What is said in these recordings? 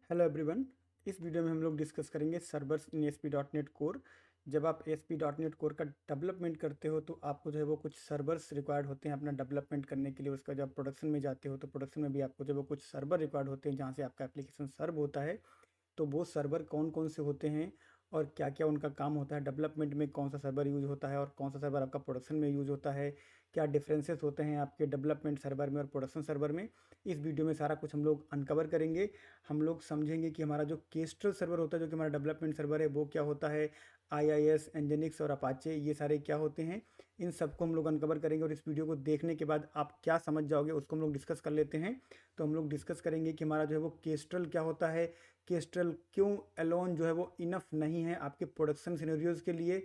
Hello everyone. इस video में हम लोग डिस्कस करेंगे सर्वर्स इन ASP.NET कोर। जब आप ASP.NEट कोर का डेवलपमेंट करते हो तो आपको जो है वो कुछ सर्वर्स रिक्वायर्ड होते हैं अपना डेवलपमेंट करने के लिए। उसका जब प्रोडक्शन में जाते हो तो प्रोडक्शन में भी आपको जो है वो कुछ सर्वर रिक्वायर्ड होते हैं जहाँ से आपका एप्लीकेशन सर्व होता है। तो वो सर्वर कौन कौन से होते हैं और क्या क्या उनका काम होता है, डेवलपमेंट में कौन सा सर्वर यूज़ होता है और कौन सा सर्वर आपका प्रोडक्शन में यूज़ होता है, क्या डिफरेंसेस होते हैं आपके डेवलपमेंट सर्वर में और प्रोडक्शन सर्वर में, इस वीडियो में सारा कुछ हम लोग अनकवर करेंगे। हम लोग समझेंगे कि हमारा जो केस्ट्रल सर्वर होता है जो कि हमारा डेवलपमेंट सर्वर है वो क्या होता है, IIS, Nginx और अपाचे ये सारे क्या होते हैं, इन सबको हम लोग अनकवर करेंगे। और इस वीडियो को देखने के बाद आप क्या समझ जाओगे उसको हम लोग डिस्कस कर लेते हैं। तो हम लोग डिस्कस करेंगे कि हमारा जो है वो केस्ट्रल क्या होता है, केस्ट्रल क्यों अलोन जो है वो इनफ नहीं है आपके प्रोडक्शन सिनेरियोज के लिए,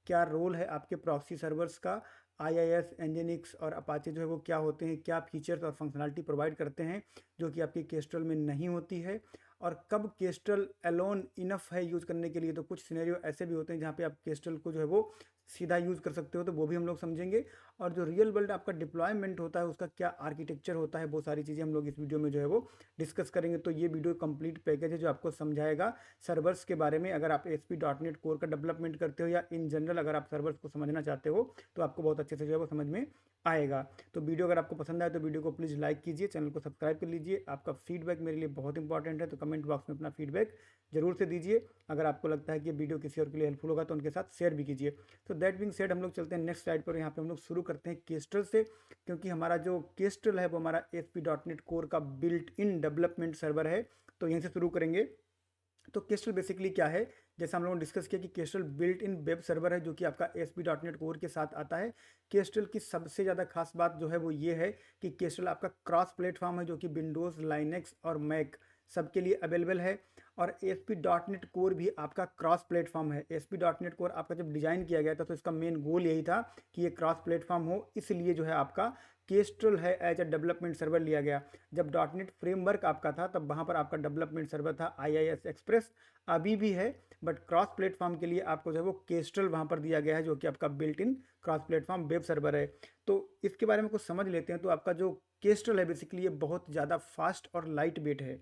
क्या रोल है आपके प्रॉक्सी सर्वर्स का, IIS, Nginx और अपाचे जो है वो क्या होते हैं, क्या फीचर्स और फंक्शनलिटी प्रोवाइड करते हैं जो कि आपकी केस्ट्रल में नहीं होती है, और कब केस्ट्रल अलोन इनफ है यूज़ करने के लिए। तो कुछ सिनेरियो ऐसे भी होते हैं जहाँ पे आप केस्ट्रल को जो है वो सीधा यूज़ कर सकते हो, तो वो भी हम लोग समझेंगे। और जो रियल वर्ल्ड आपका डिप्लॉयमेंट होता है उसका क्या आर्किटेक्चर होता है, वो सारी चीज़ें हम लोग इस वीडियो में जो है वो डिस्कस करेंगे। तो ये वीडियो कंप्लीट पैकेज है जो आपको समझाएगा सर्वर्स के बारे में। अगर आप ASP.NET कोर का डेवलपमेंट करते हो या इन जनरल अगर आप सर्वर्स को समझना चाहते हो तो आपको बहुत अच्छे से जो है वो समझ में आएगा। तो वीडियो अगर आपको पसंद आए तो वीडियो को प्लीज़ लाइक कीजिए, चैनल को सब्सक्राइब कर लीजिए। आपका फीडबैक मेरे लिए बहुत इंपॉर्टेंट है, तो कमेंट बॉक्स में अपना फीडबैक जरूर से दीजिए। अगर आपको लगता है कि वीडियो किसी और के लिए हेल्पफुल होगा तो उनके साथ शेयर भी कीजिए। तो दैट बीइंग सेड हम लोग चलते हैं नेक्स्ट स्लाइड पर। यहाँ पे हम लोग शुरू करते हैं केस्ट्रल से, क्योंकि हमारा जो केस्ट्रल है वो हमारा ASP.NET कोर का बिल्ट इन डेवलपमेंट सर्वर है। तो यहीं से शुरू करेंगे। तो केस्ट्रल बेसिकली क्या है, जैसा हम लोगों ने डिस्कस किया कि Kestrel built in web server है जो कि आपका ASP.NET कोर के साथ आता है। केस्ट्रल की सबसे ज़्यादा खास बात जो है वो ये है कि केस्ट्रल आपका क्रॉस प्लेटफॉर्म है जो कि विंडोज़, लाइनेक्स और मैक सबके लिए अवेलेबल है। और ASP.NET कोर भी आपका क्रॉस प्लेटफॉर्म है। ASP.NET कोर आपका जब डिज़ाइन किया गया था तो इसका मेन गोल यही था कि ये क्रॉस प्लेटफॉर्म हो, इसलिए जो है आपका केस्ट्रल है एज अ डेवलपमेंट सर्वर लिया गया। जब .NET फ्रेमवर्क आपका था तब वहाँ पर आपका डेवलपमेंट सर्वर था IIS एक्सप्रेस, अभी भी है, बट क्रॉस प्लेटफॉर्म के लिए आपको जो है वो केस्ट्रल वहाँ पर दिया गया है जो कि आपका built in cross platform web server है। तो इसके बारे में कुछ समझ लेते हैं। तो आपका जो केस्ट्रल है बेसिकली ये बहुत ज़्यादा फास्ट और लाइट वेट है।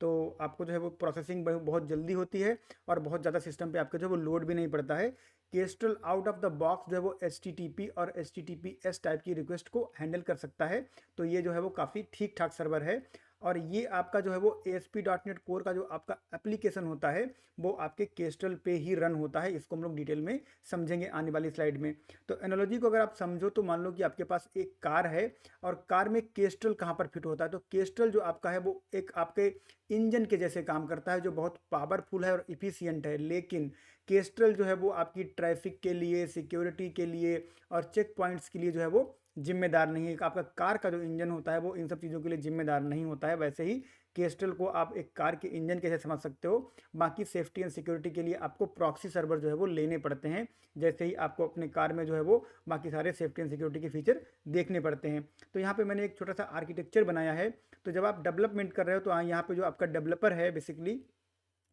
तो आपको जो है वो प्रोसेसिंग बहुत जल्दी होती है और बहुत ज़्यादा सिस्टम पे आपका जो है वो लोड भी नहीं पड़ता है। Kestrel out of the box जो है वो HTTP और HTTPS टाइप की रिक्वेस्ट को हैंडल कर सकता है। तो ये जो है वो काफ़ी ठीक ठाक सर्वर है। और ये आपका जो है वो ASP.NET कोर का जो आपका एप्लीकेशन होता है वो आपके केस्ट्रल पे ही रन होता है। इसको हम लोग डिटेल में समझेंगे आने वाली स्लाइड में। तो एनालॉजी को अगर आप समझो तो मान लो कि आपके पास एक कार है और कार में केस्ट्रल कहाँ पर फिट होता है। तो केस्ट्रल जो आपका है वो एक आपके इंजन के जैसे काम करता है जो बहुत पावरफुल है और इफ़िशियंट है। लेकिन केस्ट्रल जो है वो आपकी ट्रैफिक के लिए, सिक्योरिटी के लिए और चेक पॉइंट्स के लिए जो है वो जिम्मेदार नहीं है। आपका कार का जो इंजन होता है वो इन सब चीज़ों के लिए जिम्मेदार नहीं होता है। वैसे ही केस्ट्रल को आप एक कार के इंजन के जैसे समझ सकते हो। बाकी सेफ्टी एंड सिक्योरिटी के लिए आपको प्रॉक्सी सर्वर जो है वो लेने पड़ते हैं, जैसे ही आपको अपने कार में जो है वो बाकी सारे सेफ्टी एंड सिक्योरिटी के फीचर देखने पड़ते हैं। तो यहाँ पे मैंने एक छोटा सा आर्किटेक्चर बनाया है। तो जब आप डेवलपमेंट कर रहे हो तो यहाँ पे जो आपका डेवलपर है बेसिकली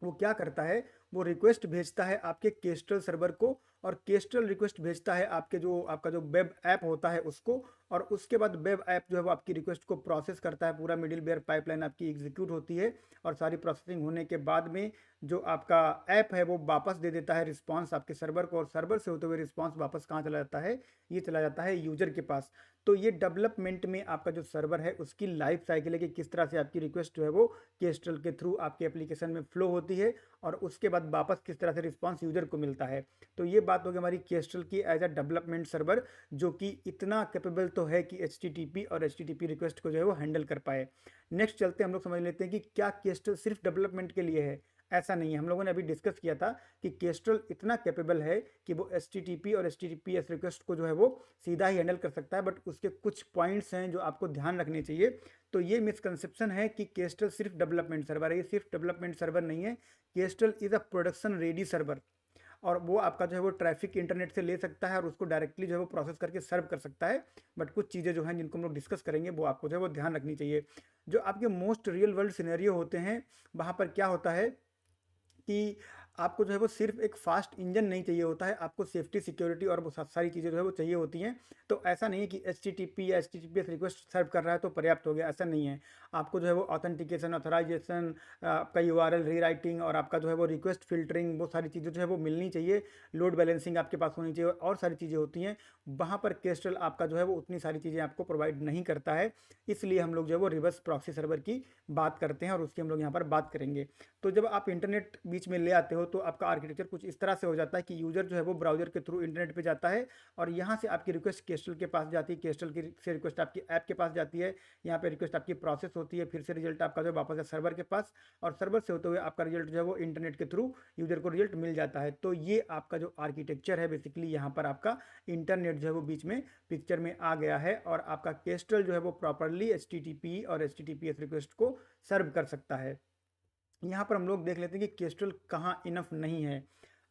वो क्या करता है, वो रिक्वेस्ट भेजता है आपके केस्ट्रल सर्वर को, और केस्ट्रल रिक्वेस्ट भेजता है आपके जो आपका जो वेब ऐप होता है उसको। और उसके बाद वेब ऐप जो है वो आपकी रिक्वेस्ट को प्रोसेस करता है, पूरा मिडिल वेयर पाइपलाइन आपकी एग्जीक्यूट होती है। और सारी प्रोसेसिंग होने के बाद में जो आपका ऐप है वो वापस दे देता है रिस्पांस आपके सर्वर को, और सर्वर से होते हुए रिस्पांस वापस कहाँ चला जाता है, ये चला जाता है यूजर के पास। तो ये डेवलपमेंट में आपका जो सर्वर है उसकी लाइफ साइकिल है कि किस तरह से आपकी रिक्वेस्ट जो है वो केस्ट्रल के थ्रू आपके एप्लीकेशन में फ्लो होती है और उसके बाद वापस किस तरह से रिस्पांस यूजर को मिलता है। तो ये बात होगी हमारी केस्ट्रल की एज अ डेवलपमेंट सर्वर, जो कि इतना कैपेबल तो है कि HTTP और HTTP रिक्वेस्ट को जो है वो हैंडल कर पाए। नेक्स्ट चलते हैं, हम लोग समझ लेते हैं कि क्या केस्ट्रल सिर्फ डेवलपमेंट के लिए है। ऐसा नहीं है। हम लोगों ने अभी डिस्कस किया था कि केस्ट्रल इतना कैपेबल है कि वो HTTP और HTTPS रिक्वेस्ट को जो है वो सीधा ही हैंडल कर सकता है, बट उसके कुछ पॉइंट्स हैं जो आपको ध्यान रखने चाहिए। तो ये मिसकंसेप्शन है कि केस्ट्रल सिर्फ डेवलपमेंट सर्वर है। ये सिर्फ डेवलपमेंट सर्वर नहीं है। Kestrel is a production ready server, और वो आपका जो है वो ट्रैफिक इंटरनेट से ले सकता है और उसको डायरेक्टली जो है वो प्रोसेस करके सर्व कर सकता है। बट कुछ चीज़ें जो हैं जिनको हम लोग डिस्कस करेंगे वो आपको जो है वो ध्यान रखनी चाहिए। जो आपके मोस्ट रियल वर्ल्ड सिनेरियो होते हैं वहाँ पर क्या होता है कि आपको जो है वो सिर्फ एक फास्ट इंजन नहीं चाहिए होता है, आपको सेफ्टी, सिक्योरिटी और वो सारी चीज़ें जो है वो चाहिए होती हैं। तो ऐसा नहीं है कि HTTP या HTTPS रिक्वेस्ट सर्व कर रहा है तो पर्याप्त हो गया, ऐसा नहीं है। आपको जो है वो ऑथेंटिकेशन, ऑथराइजेशन, आपका URL रीराइटिंग और आपका जो है वो रिक्वेस्ट फ़िल्टरिंग, वो सारी चीज़ें जो है वो मिलनी चाहिए। लोड बैलेंसिंग आपके पास होनी चाहिए और सारी चीज़ें होती हैं। वहाँ पर केस्ट्रल आपका जो है वो उतनी सारी चीज़ें आपको प्रोवाइड नहीं करता है। इसलिए हम लोग जो है वो रिवर्स प्रॉक्सी सर्वर की बात करते हैं और उसकी हम लोग यहाँ पर बात करेंगे। तो जब आप इंटरनेट बीच में ले आते हो तो आपका आर्किटेक्चर कुछ इस तरह से हो जाता है कि यूज़र जो है वो ब्राउज़र के थ्रू इंटरनेट पे जाता है और यहाँ से आपकी रिक्वेस्ट केस्ट्रल के पास जाती है, केस्ट्रल की से रिक्वेस्ट आपकी ऐप के पास जाती है। यहाँ पे रिक्वेस्ट आपकी प्रोसेस होती है, फिर से रिजल्ट आपका जो है वापस है सर्वर के पास और सर्वर से होते हुए आपका रिजल्ट जो है वो इंटरनेट के थ्रू यूज़र को रिजल्ट मिल जाता है। तो ये आपका जो आर्किटेक्चर है बेसिकली, यहाँ पर आपका इंटरनेट जो है वो बीच में पिक्चर में आ गया है और आपका केस्ट्रल जो है वो प्रॉपरली HTTP और HTTPS रिक्वेस्ट को सर्व कर सकता है। यहाँ पर हम लोग देख लेते हैं कि केस्ट्रल कहाँ इनफ नहीं है।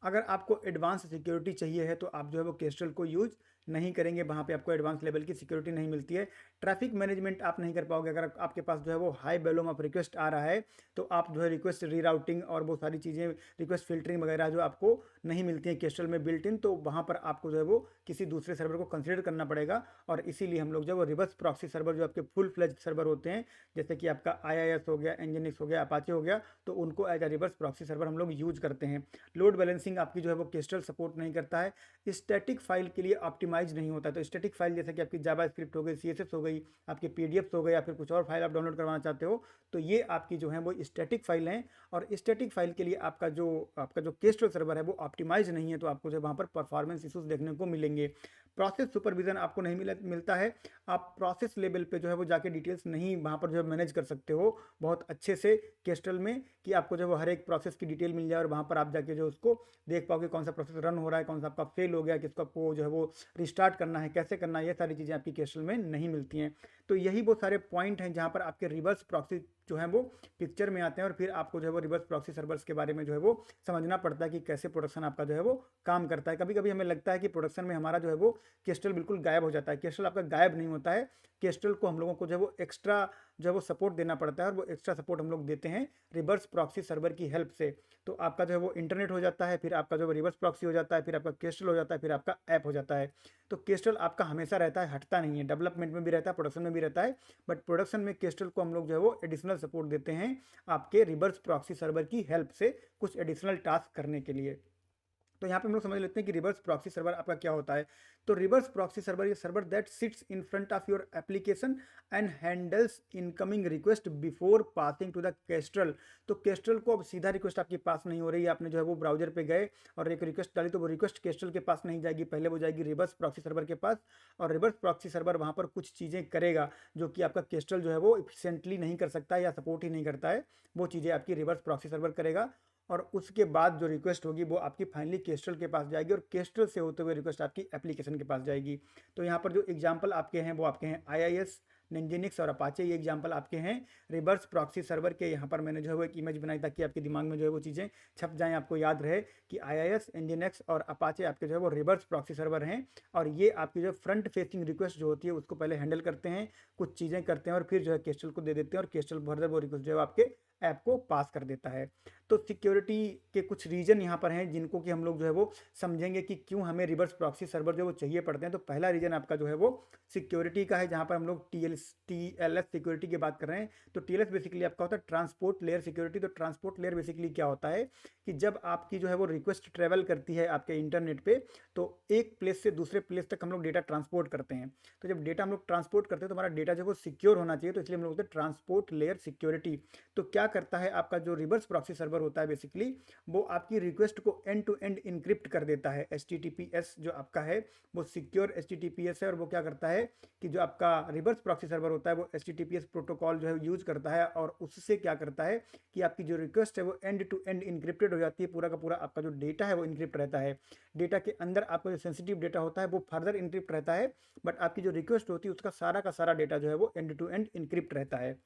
अगर आपको एडवांस सिक्योरिटी चाहिए है तो आप जो है वो केस्ट्रल को यूज़ नहीं करेंगे, वहाँ पे आपको एडवांस लेवल की सिक्योरिटी नहीं मिलती है। ट्रैफिक मैनेजमेंट आप नहीं कर पाओगे। अगर आपके पास जो है वो हाई वॉल्यूम ऑफ रिक्वेस्ट आ रहा है तो आप जो है रिक्वेस्ट रीराउटिंग और वो सारी चीज़ें, रिक्वेस्ट फिल्टरिंग वगैरह जो आपको नहीं मिलती है केस्ट्रल में बिल्ट इन, तो वहाँ पर आपको जो है वो किसी दूसरे सर्वर को कंसिडर करना पड़ेगा। और इसीलिए हम लोग जो है वो रिवर्स प्रॉक्सी सर्वर, जो आपके फुल फ्लेज सर्वर होते हैं, जैसे कि आपका IIS हो गया, Nginx हो गया, अपाचे हो गया, तो उनको as a reverse proxy server हम लोग यूज करते हैं। लोड बैलेंसिंग आपकी जो है वो केस्ट्रल सपोर्ट नहीं करता है। स्टैटिक फाइल के लिए ऑप्टिमाइज नहीं होता है। तो स्टैटिक फाइल जैसे कि आपकी जावा स्क्रिप्ट हो गई, CSS हो गई, आपके PDFs हो गए या फिर कुछ और फाइल आप डाउनलोड करवाना चाहते हो, तो ये आपकी जो है वो स्टैटिक फाइल हैं। और स्टैटिक फाइल के लिए आपका जो केस्ट्रल सर्वर है वो ऑप्टिमाइज नहीं है, तो आपको जो वहाँ पर परफॉर्मेंस इशूज देखने को मिलेंगे। प्रोसेस सुपरविजन आपको नहीं मिलता है। आप प्रोसेस लेवल पे जो है वो जाके डिटेल्स नहीं वहाँ पर जो है मैनेज कर सकते हो बहुत अच्छे से केस्ट्रल में, कि आपको जो है वो हर एक प्रोसेस की डिटेल मिल जाए और वहाँ पर आप जाके जो उसको देख पाओगे कौन सा प्रोसेस रन हो रहा है, कौन सा आपका फेल हो गया, किसको आपको जो है वो रिस्टार्ट करना है, कैसे करना है, ये सारी चीज़ें आपकी केस्ट्रल में नहीं मिलती हैं। तो यही वो सारे पॉइंट हैं जहाँ पर आपके रिवर्स प्रॉक्सी जो है वो पिक्चर में आते हैं और फिर आपको जो है वो रिवर्स प्रॉक्सी सर्वर्स के बारे में जो है वो समझना पड़ता है कि कैसे प्रोडक्शन आपका जो है वो काम करता है। कभी कभी हमें लगता है कि प्रोडक्शन में हमारा जो है वो केस्ट्रल बिल्कुल गायब हो जाता है। केस्ट्रल आपका गायब नहीं होता है। केस्ट्रल को हम लोगों को जो है वो एक्स्ट्रा जो है वो सपोर्ट देना पड़ता है और वो एक्स्ट्रा सपोर्ट हम लोग देते हैं रिवर्स प्रॉक्सी सर्वर की हेल्प से। तो आपका जो है वो इंटरनेट हो जाता है, फिर आपका जो है वो रिवर्स प्रॉक्सी हो जाता है, फिर आपका केस्ट्रल हो जाता है, फिर आपका ऐप हो जाता है। तो केस्ट्रल आपका हमेशा रहता है, हटता नहीं है। डेवलपमेंट में भी रहता है, प्रोडक्शन में भी रहता है, बट प्रोडक्शन में केस्ट्रल को हम लोग जो है वो एडिशनल सपोर्ट देते हैं आपके रिवर्स प्रॉक्सी सर्वर की हेल्प से कुछ एडिशनल टास्क करने के लिए। तो यहाँ पे हम लोग समझ लेते हैं कि रिवर्स प्रॉक्सी सर्वर आपका क्या होता है। तो रिवर्स प्रॉक्सी सर्वर ये server that sits in front of your application and handles incoming request before passing to the Kestrel. तो केस्ट्रल को अब सीधा रिक्वेस्ट आपके पास नहीं हो रही है, आपने जो है वो ब्राउजर पे गए और एक रिक्वेस्ट डाली तो वो रिक्वेस्ट केस्ट्रल के पास नहीं जाएगी, पहले वो जाएगी रिवर्स प्रॉक्सी सर्वर के पास। और रिवर्स प्रॉक्सी सर्वर वहाँ पर कुछ चीज़ें करेगा जो कि आपका केस्ट्रल जो है वो एफिशिएंटली नहीं कर सकता है या सपोर्ट ही नहीं करता है। वो चीज़ें आपकी रिवर्स प्रॉक्सी सर्वर करेगा और उसके बाद जो रिक्वेस्ट होगी वो आपकी फाइनली केस्ट्रल के पास जाएगी और केस्ट्रल से होते हुए रिक्वेस्ट आपकी एप्लीकेशन के पास जाएगी। तो यहाँ पर जो एग्जांपल आपके हैं वो आपके हैं IIS, Nginx और अपाचे, ये एग्जांपल आपके हैं रिवर्स प्रॉक्सी सर्वर के। यहाँ पर मैंने जो है वो एक इमेज बनाई ताकि आपके दिमाग में जो है वो चीज़ें छप जाएँ, आपको याद रहे कि IIS, Nginx और अपाचे आपके जो है वो रिवर्स प्रॉक्सी सर्वर हैं। और ये आपकी जो फ्रंट फेसिंग रिक्वेस्ट जो होती है उसको पहले हैंडल करते हैं, कुछ चीज़ें करते हैं और फिर जो है केस्ट्रल को दे देते हैं और केस्ट्रल फर्दर वो रिक्वेस्ट जो है आपके ऐप को पास कर देता है। तो सिक्योरिटी के कुछ रीजन यहाँ पर हैं जिनको कि हम लोग जो है वो समझेंगे कि क्यों हमें रिवर्स प्रॉक्सी सर्वर जो वो चाहिए पड़ते हैं। तो पहला रीजन आपका जो है वो सिक्योरिटी का है, जहाँ पर हम लोग TLS सिक्योरिटी की बात कर रहे हैं। तो TLS बेसिकली आपका होता है ट्रांसपोर्ट लेयर सिक्योरिटी। तो ट्रांसपोर्ट लेयर बेसिकली क्या होता है कि जब आपकी जो है वो रिक्वेस्ट ट्रेवल करती है आपके इंटरनेट पे, तो एक प्लेस से दूसरे प्लेस तक हम लोग डेटा ट्रांसपोर्ट करते हैं। तो जब डेटा हम लोग ट्रांसपोर्ट करते हैं तो हमारा डेटा जो है वो सिक्योर होना चाहिए, तो इसलिए हम लोग बोलते हैं ट्रांसपोर्ट लेयर सिक्योरिटी। तो क्या करता है आपका जो रिवर्स प्रॉक्सी सर्वर होता है बेसिकली, वो आपकी रिक्वेस्ट को एंड टू एंड इनक्रिप्ट कर देता है। HTTPS जो आपका है वो सिक्योर HTTPS है और वो क्या करता है कि जो आपका रिवर्स प्रॉक्सी सर्वर होता है वो HTTPS प्रोटोकॉल जो है यूज करता है और उससे क्या करता है कि आपकी जो रिक्वेस्ट है वो एंड टू एंड इनक्रिप्टेड हो जाती है। पूरा का पूरा आपका जो डेटा है वो इनक्रिप्ट रहता है। डेटा के अंदर आपका जो सेंसिटिव डेटा होता है वो फर्दर इनक्रिप्ट रहता है, बट आपकी जो रिक्वेस्ट होती है उसका सारा का सारा डेटा जो है वो एंड टू एंड इनक्रिप्ट रहता है।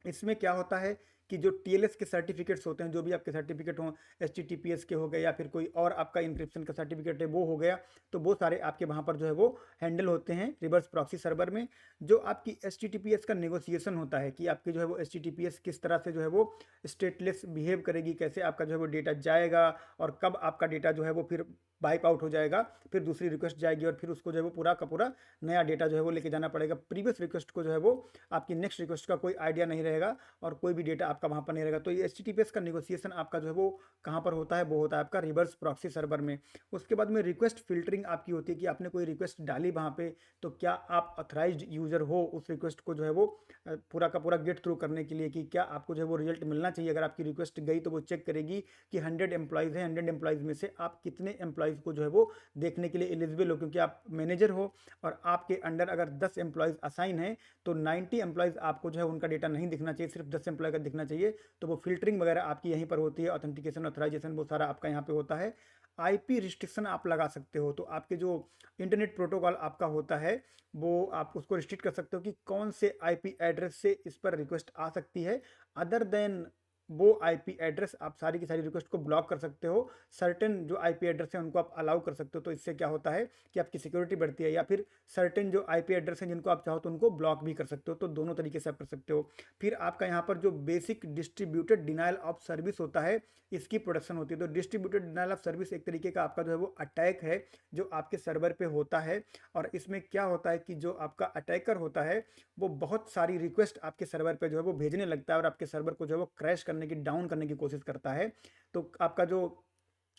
इसमें क्या होता है कि जो TLS के सर्टिफिकेट्स होते हैं, जो भी आपके सर्टिफिकेट हों, HTTPS के हो गए या फिर कोई और आपका इंक्रिप्शन का सर्टिफिकेट है वो हो गया, तो वो सारे आपके वहाँ पर जो है वो हैंडल होते हैं रिवर्स प्रॉक्सी सर्वर में। जो आपकी HTTPS का नेगोशिएशन होता है कि आपकी जो है वो HTTPS किस तरह से जो है वो स्टेटलेस बिहेव करेगी, कैसे आपका जो है वो डेटा जाएगा और कब आपका डेटा जो है वो फिर वाइप आउट हो जाएगा, फिर दूसरी रिक्वेस्ट जाएगी और फिर उसको जो है वो पूरा का पूरा नया डेटा जो है वो लेके जाना पड़ेगा। प्रीवियस रिक्वेस्ट को जो है वो आपकी नेक्स्ट रिक्वेस्ट का कोई आइडिया नहीं रहेगा और कोई भी डेटा आपका वहाँ पर नहीं रहेगा। तो ये HTTPS का नेगोशिएशन आपका जो है वो कहाँ पर होता है, वो होता है आपका रिवर्स प्रॉक्सी सर्वर में। उसके बाद में रिक्वेस्ट फिल्टरिंग आपकी होती है कि आपने कोई रिक्वेस्ट डाली वहाँ पे, तो क्या आप ऑथराइज्ड यूज़र हो उस रिक्वेस्ट को जो है वो पूरा का पूरा गेट थ्रू करने के लिए, कि क्या आपको जो है वो रिजल्ट मिलना चाहिए। अगर आपकी रिक्वेस्ट गई तो वो चेक करेगी कि 100 एम्प्लॉयज़ हैं, 100 एम्प्लॉयज़ में से आप कितने एम्प्लॉयज़ को जो है वो देखने के लिए एलिजिबल हो, क्योंकि आप मैनेजर हो और आपके अंडर अगर 10 एम्प्लॉयज़ असाइन हैं तो 90 एम्प्लॉयज़ आपको जो है उनका डेटा नहीं दिखना चाहिए, सिर्फ 10 एम्प्लॉय का दिखना चाहिए। तो वो फिल्टरिंग वगैरह आपकी यहीं पर होती है, ऑथेंटिकेशन ऑथराइजेशन वो सारा आपका यहाँ पे होता है। IP रिस्ट्रिक्शन आप लगा सकते हो, तो आपके जो इंटरनेट प्रोटोकॉल आपका होता है वो आप उसको रिस्ट्रिक्ट कर सकते हो कि कौन से IP एड्रेस से इस पर रिक्वेस्ट आ सकती है। अदर देन वो IP एड्रेस आप सारी की सारी रिक्वेस्ट को ब्लॉक कर सकते हो। सर्टेन जो IP एड्रेस है उनको आप अलाउ कर सकते हो, तो इससे क्या होता है कि आपकी सिक्योरिटी बढ़ती है। या फिर सर्टेन जो IP एड्रेस हैं जिनको आप चाहो तो उनको ब्लॉक भी कर सकते हो, तो दोनों तरीके से आप कर सकते हो। फिर आपका यहाँ पर जो basic distributed denial of service होता है, इसकी प्रोटेक्शन होती है। तो डिस्ट्रीब्यूटेड डिनायल ऑफ सर्विस एक तरीके का आपका जो है वो अटैक है जो आपके सर्वर पे होता है। और इसमें क्या होता है कि जो आपका अटैकर होता है वो बहुत सारी रिक्वेस्ट आपके सर्वर पे जो है वो भेजने लगता है और आपके सर्वर को जो है वो क्रैश करने की, डाउन करने की कोशिश करता है। तो आपका जो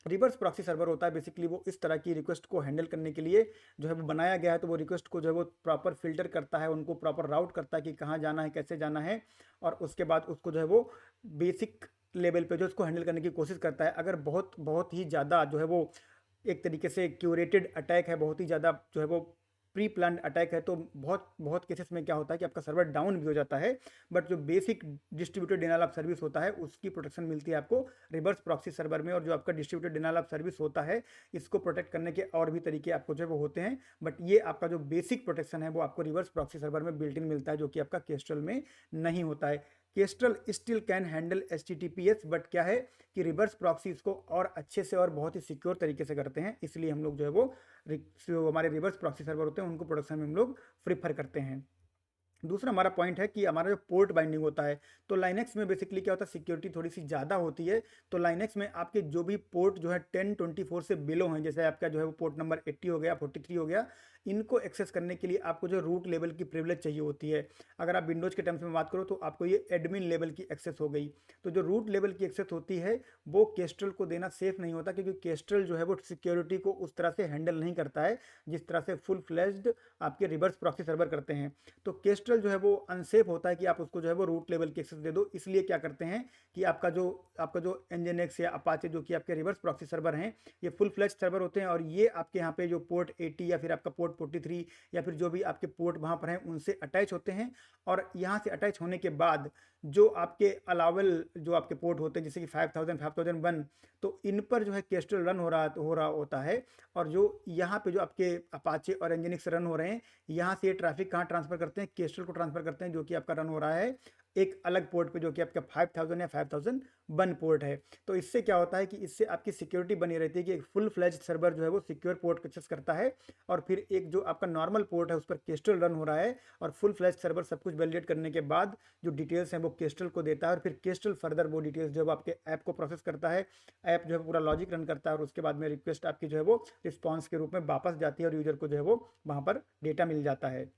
रिवर्स प्रॉक्सी सर्वर होता है बेसिकली वो इस तरह की रिक्वेस्ट को हैंडल करने के लिए जो है वो बनाया गया है। तो वो रिक्वेस्ट को जो है वो प्रॉपर फिल्टर करता है, उनको प्रॉपर राउट करता है कि कहाँ जाना है, कैसे जाना है, और उसके बाद उसको जो है वो बेसिक लेवल पे जो उसको हैंडल करने की कोशिश करता है। अगर बहुत बहुत ही ज़्यादा जो है वो एक तरीके से क्यूरेटेड अटैक है, बहुत ही ज़्यादा जो है वो प्री प्लान अटैक है, तो बहुत बहुत केसेस में क्या होता है कि आपका सर्वर डाउन भी हो जाता है। बट जो basic distributed denial of service होता है उसकी प्रोटेक्शन मिलती है आपको रिवर्स प्रॉक्सी सर्वर में। और जो आपका डिस्ट्रीब्यूटेड डिनायल ऑफ सर्विस होता है इसको प्रोटेक्ट करने के और भी तरीके आपको जो है वो होते हैं, बट ये आपका जो बेसिक प्रोटेक्शन है वो आपको रिवर्स प्रॉक्सी सर्वर में बिल्ट इन मिलता है, जो कि आपका केस्ट्रल में नहीं होता है। Kestrel still can handle HTTPS, but क्या है कि रिवर्स प्रॉक्सी इसको और अच्छे से और बहुत ही सिक्योर तरीके से करते हैं, इसलिए हम लोग जो है वो जो हमारे रिवर्स प्रॉक्सी सर्वर होते हैं उनको प्रोडक्शन में हम लोग प्रीफर करते हैं। दूसरा हमारा पॉइंट है कि हमारा जो पोर्ट बाइंडिंग होता है, तो लाइनेक्स में बेसिकली क्या होता है, सिक्योरिटी थोड़ी सी ज़्यादा होती है। तो लाइनेक्स में आपके जो भी पोर्ट जो है 1024 से बिलो हैं, जैसे आपका जो है वो पोर्ट नंबर 80 हो गया, 43 हो गया, इनको एक्सेस करने के लिए आपको जो रूट लेवल की प्रिविलेज चाहिए होती है। अगर आप विंडोज़ के टर्म्स में बात करो तो आपको ये एडमिन लेवल की एक्सेस हो गई। तो जो रूट लेवल की एक्सेस होती है वो केस्ट्रल को देना सेफ नहीं होता, क्योंकि केस्ट्रल जो है वो सिक्योरिटी को उस तरह से हैंडल नहीं करता है जिस तरह से फुल फ्लेज्ड आपके रिवर्स प्रॉक्सी सर्वर करते हैं। तो केस्ट्रल जो है वो अनसेफ होता है कि आप उसको जो है वो रूट लेवल की एक्सेस दे दो। इसलिए क्या करते हैं कि आपका जो nginx या अपाचे जो कि आपके रिवर्स प्रॉक्सी सर्वर हैं, ये फुल फ्लेज सर्वर होते हैं और ये आपके यहाँ पे जो पोर्ट 80 या फिर आपका पोर्ट 43 या फिर जो भी आपके पोर्ट वहाँ पर हैं उनसे अटैच होते हैं। और यहाँ से अटैच होने के बाद जो आपके अलावल जो आपके पोर्ट होते हैं जैसे कि 5000 5001, तो इन पर जो है केस्ट्रल रन हो रहा होता है। और जो यहाँ पे जो आपके अपाचे और nginx रन हो रहे हैं, यहाँ से ये ट्रैफिक कहाँ ट्रांसफर करते हैं, केस्ट्रल को ट्रांसफर करते हैं, जो कि आपका रन हो रहा है एक अलग पोर्ट पे जो कि आपका 5000 या 5001 पोर्ट है। तो इससे क्या होता है कि इससे आपकी सिक्योरिटी बनी रहती है कि एक फुल फ्लेज सर्वर जो है वो सिक्योर पोर्ट को एक्सेस करता है, और फिर एक जो आपका नॉर्मल पोर्ट है उस पर केस्ट्रल रन हो रहा है, और फुल फ्लेज सर्वर सब कुछ वैलिडेट करने के बाद जो डिटेल्स हैं वो केस्ट्रल को देता है, और फिर केस्ट्रल फर्दर वो डिटेल्स जो है आपके ऐप को प्रोसेस करता है, ऐप जो है पूरा लॉजिक रन करता है, और उसके बाद में रिक्वेस्ट आपकी जो है वो रिस्पॉन्स के रूप में वापस जाती है और यूजर को जो है वो वहाँ पर डेटा मिल जाता है।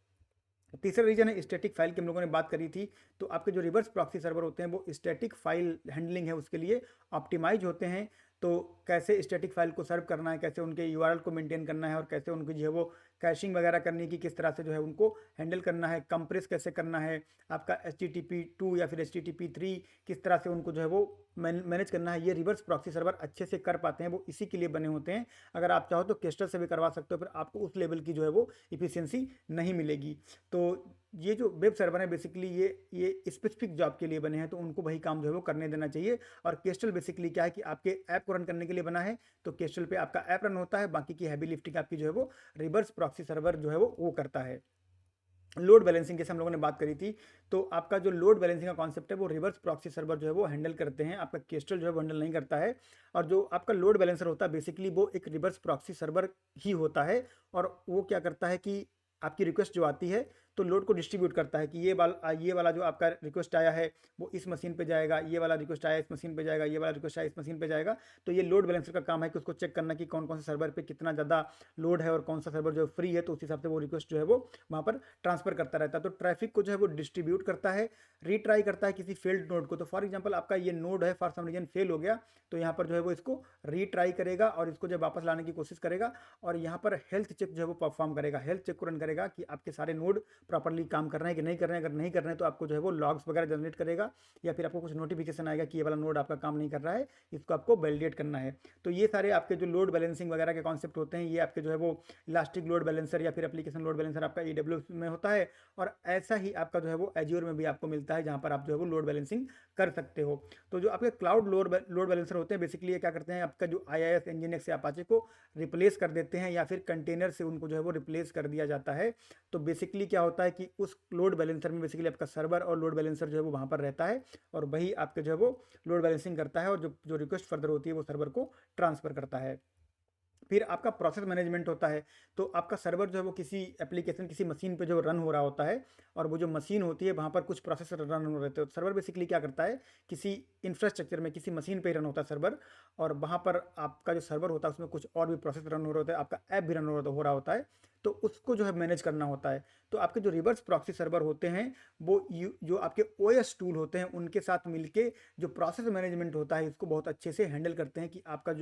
तीसरा रीजन है स्टैटिक फाइल की, हम लोगों ने बात करी थी। तो आपके जो रिवर्स प्रॉक्सी सर्वर होते हैं वो स्टैटिक फाइल हैंडलिंग है उसके लिए ऑप्टिमाइज होते हैं। तो कैसे स्टैटिक फाइल को सर्व करना है, कैसे उनके URL को मेंटेन करना है, और कैसे उनकी जो है वो कैशिंग वगैरह करने की किस तरह से जो है उनको हैंडल करना है, कंप्रेस कैसे करना है, आपका HTTP2 या फिर HTTP3 किस तरह से उनको जो है वो मैनेज करना है, ये रिवर्स प्रॉक्सी सर्वर अच्छे से कर पाते हैं, वो इसी के लिए बने होते हैं। अगर आप चाहो तो केस्ट्रल से भी करवा सकते हो, फिर आपको उस लेवल की जो है वो इफिशियंसी नहीं मिलेगी। तो ये जो वेब सर्वर है बेसिकली ये स्पेसिफिक जॉब के लिए बने हैं, तो उनको वही काम जो है वो करने देना चाहिए। और केस्ट्रल बेसिकली क्या है कि आपके ऐप को रन करने के लिए बना है, तो केस्ट्रल पे आपका ऐप रन होता है, बाकी की हैवी लिफ्टिंग आपकी जो है वो रिवर्स प्रॉक्सी सर्वर जो है वो करता है। लोड बैलेंसिंग जैसे हम लोगों ने बात करी थी, तो आपका जो लोड बैलेंसिंग का कॉन्सेप्ट है वो रिवर्स प्रॉक्सी सर्वर जो है वो हैंडल करते हैं, आपका केस्ट्रल जो है वो हैंडल नहीं करता है। और जो आपका लोड बैलेंसर होता है बेसिकली वो एक रिवर्स प्रॉक्सी सर्वर ही होता है, और वो क्या करता है कि आपकी रिक्वेस्ट जो आती है तो लोड को डिस्ट्रीब्यूट करता है कि ये वाला जो आपका रिक्वेस्ट आया है वो इस मशीन पे जाएगा, ये वाला रिक्वेस्ट आया इस मशीन पे जाएगा, ये वाला रिक्वेस्ट आया इस मशीन पे जाएगा। तो ये लोड बैलेंसर का काम है कि उसको चेक करना कि कौन कौन से सर्वर पे कितना ज़्यादा लोड है और कौन सा सर्वर जो फ्री है, तो उस हिसाब से वो रिक्वेस्ट जो है वो वहाँ पर ट्रांसफर करता रहता है। तो ट्रैफिक को जो है वो डिस्ट्रीब्यूट करता है, रीट्राई करता है किसी फेल्ड नोड को। तो फॉर एग्जांपल आपका ये नोड है, फॉर सम रीजन फेल हो गया, तो यहाँ पर जो है वो इसको रीट्राई करेगा और इसको जब वापस लाने की कोशिश करेगा, और यहाँ पर हेल्थ चेक जो है वो परफॉर्म करेगा, हेल्थ चेक को रन करेगा कि आपके सारे नोड प्रॉपरली काम कर रहे हैं कि नहीं कर रहे हैं। अगर नहीं कर रहे हैं तो आपको जो है वो लॉग्स वगैरह जनरेट करेगा, या फिर आपको कुछ नोटिफिकेशन आएगा कि ये वाला नोड आपका काम नहीं कर रहा है, इसको आपको वैलिडेट करना है। तो ये सारे आपके जो लोड बैलेंसिंग वगैरह के कॉन्सेप्ट होते हैं, ये आपके जो है वो इलास्टिक लोड बैलेंसर या फिर एप्लीकेशन लोड बैलेंसर आपका AWS में होता है, और ऐसा ही आपका जो है वो एज्योर में भी आपको मिलता है, जहाँ पर आप जो है वो लोड बैलेंसिंग कर सकते हो। तो जो आपके क्लाउड लोड बैलेंसर होते हैं बेसिकली ये क्या करते हैं, आपका जो IIS Nginx या अपाचे को रिप्लेस कर देते हैं, या फिर कंटेनर से उनको जो है वो रिप्लेस कर दिया जाता है। तो बेसिकली क्या होता है कि उस लोड बैलेंसर में बेसिकली आपका सर्वर और लोड बैलेंसर जो है वो वहाँ पर रहता है, और वही आपके जो है वो लोड बैलेंसिंग करता है, और जो जो रिक्वेस्ट फर्दर होती है वो सर्वर को ट्रांसफर करता है। फिर आपका प्रोसेस मैनेजमेंट होता है। तो आपका सर्वर जो है वो किसी एप्लीकेशन किसी मशीन पे जो रन हो रहा होता है, और वो जो मशीन होती है वहाँ पर कुछ प्रोसेस रन हो रहे थे। तो सर्वर बेसिकली क्या करता है, किसी इंफ्रास्ट्रक्चर में किसी मशीन पे ही रन होता है सर्वर, और वहाँ पर आपका जो सर्वर होता है उसमें कुछ और भी प्रोसेस रन हो रहे होते हैं, आपका ऐप भी रन हो रहा होता है। तो उसको जो है मैनेज करना होता है। तो आपके जो रिवर्स प्रॉक्सी सर्वर होते हैं वो जो आपके OS टूल होते हैं उनके साथ मिलके जो प्रोसेस मैनेजमेंट होता है इसको बहुत अच्छे से हैंडल करते हैं, कि आपका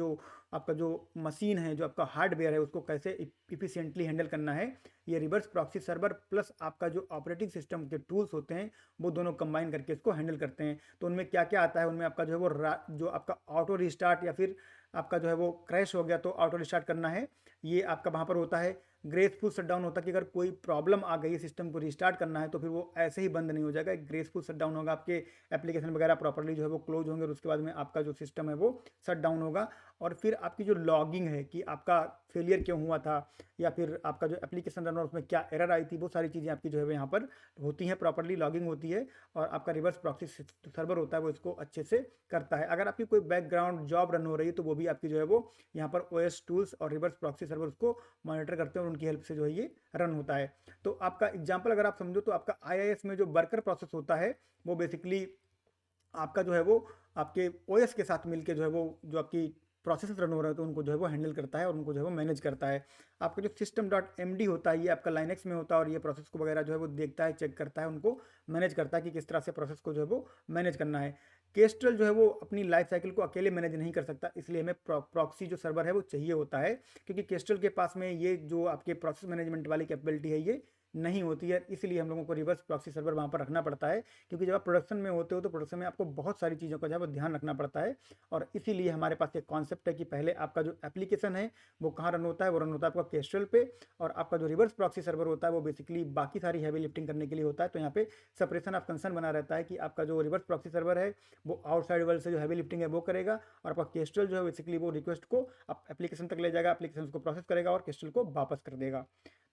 जो मशीन है, जो आपका हार्डवेयर है, उसको कैसे इफिशिएंटली हैंडल करना है। ये रिवर्स प्रॉक्सी सर्वर प्लस आपका जो ऑपरेटिंग सिस्टम के टूल्स होते हैं वो दोनों कंबाइन करके इसको हैंडल करते हैं। तो उनमें क्या क्या आता है, उनमें आपका जो है वो जो आपका ऑटो रिस्टार्ट, या फिर आपका जो है वो क्रैश हो गया तो ऑटो रिस्टार्ट करना है, ये आपका वहाँ पर होता है। ग्रेसफुल शटडाउन होता है कि अगर कोई प्रॉब्लम आ गई है, सिस्टम को रिस्टार्ट करना है, तो फिर वो ऐसे ही बंद नहीं हो जाएगा। एक ग्रेसफुल शटडाउन होगा, आपके एप्लीकेशन वगैरह प्रॉपर्ली जो है वो क्लोज होंगे, और उसके बाद में आपका जो सिस्टम है वो शट डाउन होगा। और फिर आपकी जो लॉगिंग है कि आपका फेलियर क्यों हुआ था, या फिर आपका जो एप्लीकेशन रन उसमें क्या एरर आई थी, वो सारी चीज़ें आपकी जो है यहाँ पर होती हैं, प्रॉपर्ली लॉगिंग होती है। और आपका रिवर्स प्रॉक्सी सर्वर होता है वो इसको अच्छे से करता है। अगर आपकी कोई बैकग्राउंड जॉब रन हो रही है तो वो भी आपकी जो है वो यहाँ पर OS टूल्स और रिवर्स प्रॉक्सी सर्वर उसको मॉनिटर करते हैं, और उनकी हेल्प से जो है ये रन होता है। तो आपका एग्जाम्पल अगर आप समझो तो आपका IIS में जो वर्कर प्रोसेस होता है वो बेसिकली आपका जो है वो आपके OS के साथ मिलके जो है वो जो आपकी प्रोसेस रन हो रहा है तो उनको जो है वो हैंडल करता है, और उनको जो है वो मैनेज करता है। आपका जो system.md होता है ये आपका लाइनेक्स में होता है, और ये प्रोसेस को वगैरह जो है वो देखता है, चेक करता है, उनको मैनेज करता है कि किस तरह से प्रोसेस को जो है वो मैनेज करना है। केस्ट्रल जो है वो अपनी लाइफ साइकिल को अकेले मैनेज नहीं कर सकता, इसलिए हमें प्रॉक्सी जो सर्वर है वो चाहिए होता है, क्योंकि केस्ट्रल के पास में ये जो आपके प्रोसेस मैनेजमेंट वाली कैपेबिलिटी है ये नहीं होती है। इसलिए हम लोगों को रिवर्स प्रॉक्सी सर्वर वहाँ पर रखना पड़ता है, क्योंकि जब आप प्रोडक्शन में होते हो तो प्रोडक्शन में आपको बहुत सारी चीज़ों का जो है वो ध्यान रखना पड़ता है। और इसीलिए हमारे पास एक कॉन्सेप्ट है कि पहले आपका जो एप्लीकेशन है वो कहाँ रन होता है, वो रन होता है आपका केस्ट्रल पे, और आपका जो रिवर्स प्रॉक्सी सर्वर होता है वो बेसिकली बाकी सारी हैवी लिफ्टिंग करने के लिए होता है। तो यहाँ पे सेपरेशन ऑफ कंसर्न बना रहता है कि आपका जो रिवर्स प्रॉक्सी सर्वर है वो आउटसाइड वर्ल्ड से जो हैवी लिफ्टिंग है वो करेगा, और आपका केस्ट्रल जो है बेसिकली वो रिक्वेस्ट को आप एप्लीकेशन तक ले जाएगा, एप्लीकेशन उसको प्रोसेस करेगा और केस्ट्रल को वापस कर देगा।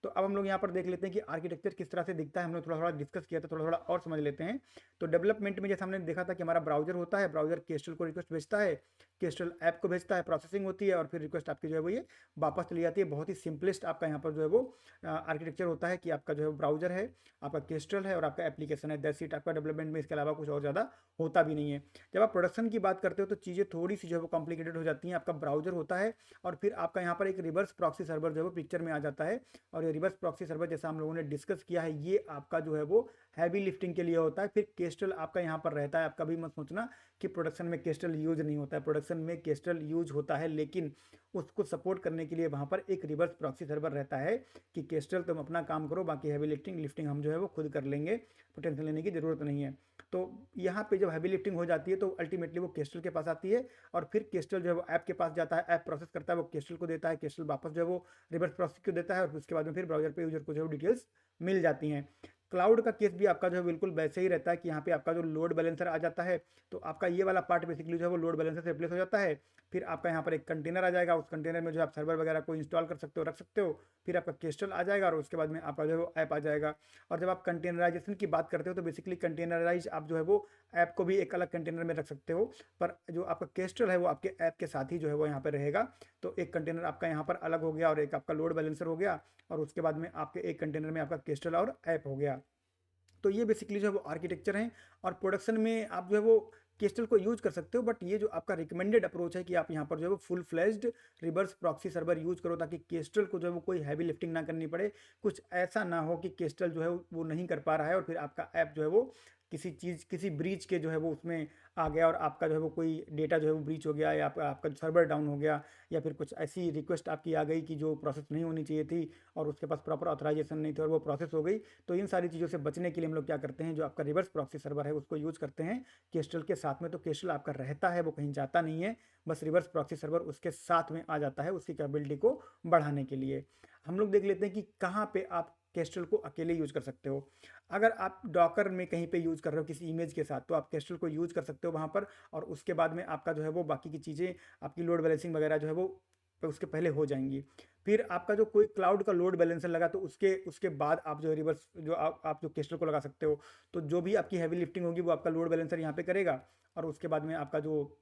तो अब हम लोग यहाँ पर देख लेते हैं कि आर्किटेक्चर किस तरह से दिखता है। हमने थोड़ा थोड़ा डिस्कस किया था, थोड़ा थोड़ा और समझ लेते हैं। तो डेवलपमेंट में जैसे हमने देखा था कि हमारा ब्राउजर होता है, ब्राउजर केस्ट्रल को रिक्वेस्ट भेजता है, केस्ट्रल ऐप को भेजता है, प्रोसेसिंग होती है, और फिर रिक्वेस्ट आपकी जो है वो ये वापस चली जाती है। बहुत ही सिंपलेस्ट आपका यहाँ पर जो है वो आर्किटेक्चर होता है कि आपका जो है ब्राउजर है, आपका केस्ट्रल है, और आपका एप्लीकेशन है। That's it. आपका डेवलपमेंट में इसके अलावा कुछ और ज़्यादा होता भी नहीं है। जब आप प्रोडक्शन की बात करते हो तो चीज़ें थोड़ी सी जो है वो कॉम्प्लिकेटेड हो जाती हैं। आपका ब्राउजर होता है, और फिर आपका यहाँ पर एक रिवर्स प्रॉक्सी सर्वर जो है वो पिक्चर में आ जाता है। और ये रिवर्स प्रॉक्सी सर्वर जैसा हम लोगों ने डिस्कस किया है ये आपका जो है वो हैवी लिफ्टिंग के लिए होता है। फिर केस्ट्रल आपका यहाँ पर रहता है। आप कभी मत सोचना कि प्रोडक्शन में केस्ट्रल यूज नहीं होता है, प्रोडक्शन में केस्ट्रल यूज होता है, लेकिन उसको सपोर्ट करने के लिए वहाँ पर एक रिवर्स प्रॉक्सी सर्वर रहता है कि केस्ट्रल तुम अपना काम करो, बाकी हैवी लिफ्टिंग हम जो है वो खुद कर लेंगे, टेंशन लेने की ज़रूरत नहीं है। तो यहाँ पे जब हैवी लिफ्टिंग हो जाती है तो अल्टीमेटली वो केस्ट्रल के पास आती है, और फिर केस्ट्रल जो है वो ऐप के पास जाता है, ऐप प्रोसेस करता है, वो केस्ट्रल को देता है, केस्ट्रल वापस जो है वो रिवर्स प्रोसेस को देता है, और उसके बाद में फिर ब्राउजर पे यूजर को जो है डिटेल्स मिल जाती हैं। क्लाउड का केस भी आपका जो है बिल्कुल वैसे ही रहता है कि यहाँ पे आपका जो लोड बैलेंसर आ जाता है, तो आपका ये वाला पार्ट बेसिकली जो है वो लोड बैलेंसर से रिप्लेस हो जाता है। फिर आपका यहाँ पर एक कंटेनर आ जाएगा, उस कंटेनर में जो आप सर्वर वगैरह को इंस्टॉल कर सकते हो, रख सकते हो। फिर आपका केस्ट्रल आ जाएगा और उसके बाद में आपका जो है वो ऐप आ जाएगा। और जब आप कंटेनराइजेशन की बात करते हो तो बेसिकली कंटेनराइज आप जो है वो ऐप को भी एक अलग कंटेनर में रख सकते हो, पर जो आपका केस्ट्रल है वो आपके ऐप के साथ ही जो है वो यहाँ पर रहेगा। तो एक कंटेनर आपका यहाँ पर अलग हो गया और एक आपका लोड बैलेंसर हो गया, और उसके बाद में आपके एक कंटेनर में आपका केस्ट्रल और ऐप हो गया। तो ये बेसिकली जो है वो आर्किटेक्चर है, और प्रोडक्शन में आप जो है वो केस्टल को यूज कर सकते हो, बट ये जो आपका रिकमेंडेड अप्रोच है कि आप यहाँ पर जो है वो full fledged reverse proxy server use करो, ताकि केस्टल को जो है वो कोई हैवी लिफ्टिंग ना करनी पड़े। कुछ ऐसा ना हो कि केस्टल जो है वो नहीं कर पा रहा है और फिर आपका ऐप जो है वो किसी ब्रीच के जो है वो उसमें आ गया, और आपका जो है वो कोई डेटा जो है वो ब्रीच हो गया, या आपका सर्वर डाउन हो गया, या फिर कुछ ऐसी रिक्वेस्ट आपकी आ गई कि जो प्रोसेस नहीं होनी चाहिए थी और उसके पास प्रॉपर ऑथराइजेशन नहीं थी और वो प्रोसेस हो गई। तो इन सारी चीज़ों से बचने के लिए हम लोग क्या करते हैं, जो आपका रिवर्स प्रॉक्सी सर्वर है उसको यूज़ करते हैं केस्टल के साथ में। तो केस्टल आपका रहता है, वो कहीं जाता नहीं है, बस रिवर्स प्रॉक्सी सर्वर उसके साथ में आ जाता है उसकी कैपेबिलिटी को बढ़ाने के लिए। हम लोग देख लेते हैं कि कहाँ पे आप केस्टल को अकेले यूज कर सकते हो। अगर आप डॉकर में कहीं पे यूज कर रहे हो किसी इमेज के साथ, तो आप केस्टल को यूज कर सकते हो वहाँ पर, और उसके बाद में आपका जो है वो बाकी की चीज़ें, आपकी लोड बैलेंसिंग वगैरह जो है वो उसके पहले हो जाएंगी। फिर आपका जो कोई क्लाउड का लोड बैलेंसर लगा, तो उसके उसके बाद आप जो रिवर्स जो आप जो केस्टल को लगा सकते हो। तो जो भी आपकी हैवी लिफ्टिंग होगी वो आपका लोड बैलेंसर यहाँ पे करेगा, और उसके बाद में आपका जो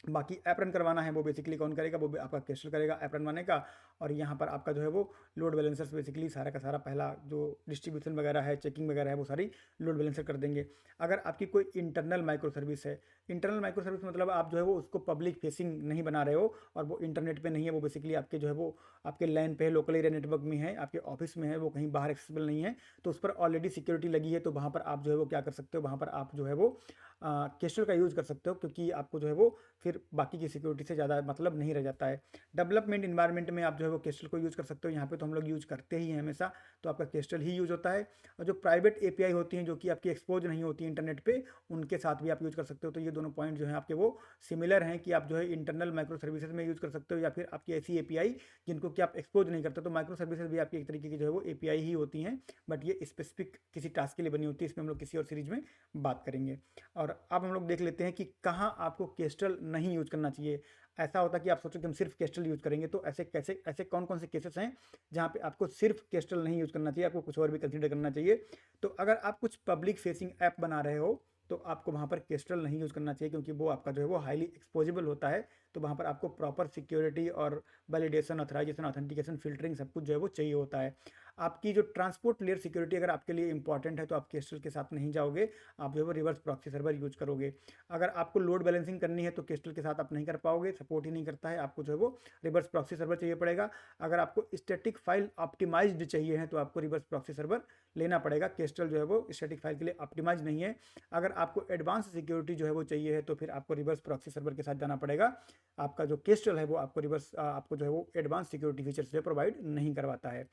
बाकी ऐप रन करवाना है वो बेसिकली कौन करेगा, वो भी आपका केस्टल करेगा ऐप रन बनाने का। और यहाँ पर आपका जो है वो लोड बैलेंसर्स बेसिकली सारा का सारा पहला जो डिस्ट्रीब्यूशन वगैरह है, चेकिंग वगैरह है, वो सारी लोड बैलेंसर कर देंगे। अगर आपकी कोई इंटरनल माइक्रो सर्विस है, इंटरनल माइक्रो सर्विस मतलब आप जो है वो उसको पब्लिक फेसिंग नहीं बना रहे हो और वो इंटरनेट पे नहीं है, वो बेसिकली आपके जो है वो आपके लैन पे है, लोकल एरिया नेटवर्क में है, आपके ऑफिस में है, वो कहीं बाहर एक्सेसिबल नहीं है, तो उस पर ऑलरेडी सिक्योरिटी लगी है। तो वहाँ पर आप जो है वो क्या कर सकते हो, वहाँ पर आप जो है वो केस्टल का यूज़ कर सकते हो, क्योंकि आपको जो है वो फिर बाकी की सिक्योरिटी से ज़्यादा मतलब नहीं रह जाता है। डेवलपमेंट इन्वायरमेंट में आप जो है वो केस्टल को यूज़ कर सकते हो, यहाँ पे तो हम लोग यूज़ करते ही हैं हमेशा, तो आपका केस्टल ही यूज़ होता है। और जो प्राइवेट एपीआई होती हैं जो कि आपकी एक्सपोज नहीं होती इंटरनेट पे, उनके साथ भी आप यूज़ कर सकते हो। तो ये दोनों पॉइंट जो है आपके वो सिमिलर हैं कि आप जो है इंटरनल माइक्रो सर्विसेज में यूज़ कर सकते हो, या फिर आपकी ऐसी एपीआई जिनको कि आप एक्सपोज नहीं करते। तो माइक्रो सर्विसेज भी आपकी एक तरीके की जो है वो एपीआई ही होती हैं, बट ये स्पेसिफिक किसी टास्क के लिए बनी होती है। इसमें हम लोग किसी और सीरीज में बात करेंगे। और अब हम लोग देख लेते हैं कि कहाँ आपको केस्टल नहीं यूज करना चाहिए। ऐसा होता है कि आप सोचो कि हम सिर्फ केस्टल यूज करेंगे, तो ऐसे कौन कौन से केसेस हैं जहाँ पे आपको सिर्फ केस्टल नहीं यूज करना चाहिए, आपको कुछ और भी कंसीडर करना चाहिए। तो अगर आप कुछ पब्लिक फेसिंग ऐप बना रहे हो, तो आपको वहाँ पर केस्टल नहीं यूज़ करना चाहिए, क्योंकि वो आपका जो है वो हाईली एक्सपोजेबल होता है। तो वहाँ पर आपको प्रॉपर सिक्योरिटी और वैलिडेशन, ऑथराइजेशन, ऑथेंटिकेशन, फिल्टरिंग सब कुछ जो है वो चाहिए होता है। आपकी जो ट्रांसपोर्ट लेयर सिक्योरिटी अगर आपके लिए इंपॉर्टेंट है, तो आप केस्टल के साथ नहीं जाओगे, आप जो है वो रिवर्स प्रॉक्सी सर्वर यूज करोगे। अगर आपको लोड बैलेंसिंग करनी है तो केस्टल के साथ आप नहीं कर पाओगे, सपोर्ट ही नहीं करता है, आपको जो है वो रिवर्स प्रॉक्सी सर्वर चाहिए पड़ेगा। अगर आपको स्टैटिक फाइल ऑप्टिमाइज्ड चाहिए है, तो आपको रिवर्स प्रॉक्सी सर्वर लेना पड़ेगा। केस्टल जो है वो स्टैटिक फाइल के लिए ऑप्टिमाइज नहीं है। अगर आपको एडवांस सिक्योरिटी जो है वो चाहिए है, तो फिर आपको रिवर्स प्रॉक्सी सर्वर के साथ जाना पड़ेगा। आपका जो केस्टल है वो आपको जो है वो एडवांस सिक्योरिटी फीचर्स जो प्रोवाइड नहीं करवाता है।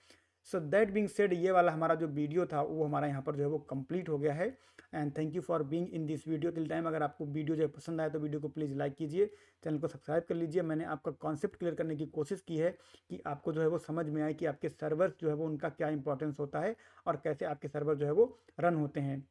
सो दैट बीइंग सेड, ये वाला हमारा जो वीडियो था वो हमारा यहाँ पर जो है वो कंप्लीट हो गया है। And thank you for being in this video till time. अगर आपको वीडियो जो है पसंद आया तो वीडियो को प्लीज़ लाइक कीजिए, चैनल को सब्सक्राइब कर लीजिए। मैंने आपका कॉन्सेप्ट क्लियर करने की कोशिश की है कि आपको जो है वो समझ में आए कि आपके सर्वर्स जो है वो उनका क्या इंपॉर्टेंस होता है और कैसे आपके सर्वर जो है वो रन होते हैं।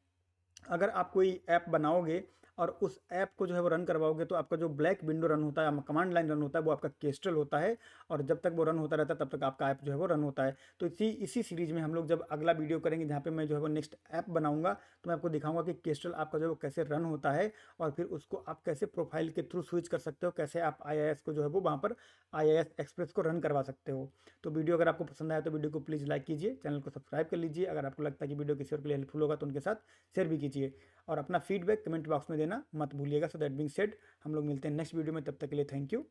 अगर आप कोई ऐप बनाओगे और उस ऐप को जो है वो रन करवाओगे, तो आपका जो ब्लैक विंडो रन होता है, कमांड लाइन रन होता है, वो आपका केस्टल होता है। और जब तक वो रन होता रहता है तब तक आपका ऐप जो है वो रन होता है। तो इसी सीरीज में हम लोग जब अगला वीडियो करेंगे जहाँ पे मैं जो है वो नेक्स्ट ऐप बनाऊंगा, तो मैं आपको दिखाऊंगा कि केस्टल आपका जो है वो कैसे रन होता है, और फिर उसको आप कैसे प्रोफाइल के थ्रू स्विच कर सकते हो, कैसे आप IIS को जो है वो वहाँ पर IIS एक्सप्रेस को रन करवा सकते हो। तो वीडियो अगर आपको पसंद आया तो वीडियो को प्लीज़ लाइक कीजिए, चैनल को सब्सक्राइब कर लीजिए। अगर आपको लगता है कि वीडियो किसी और के लिए हेल्पफुल होगा तो उनके साथ शेयर भी कीजिए, और अपना फीडबैक कमेंट बॉक्स में देना मत भूलिएगा। सो दैट बीइंग सेड, हम लोग मिलते हैं नेक्स्ट वीडियो में, तब तक के लिए थैंक यू।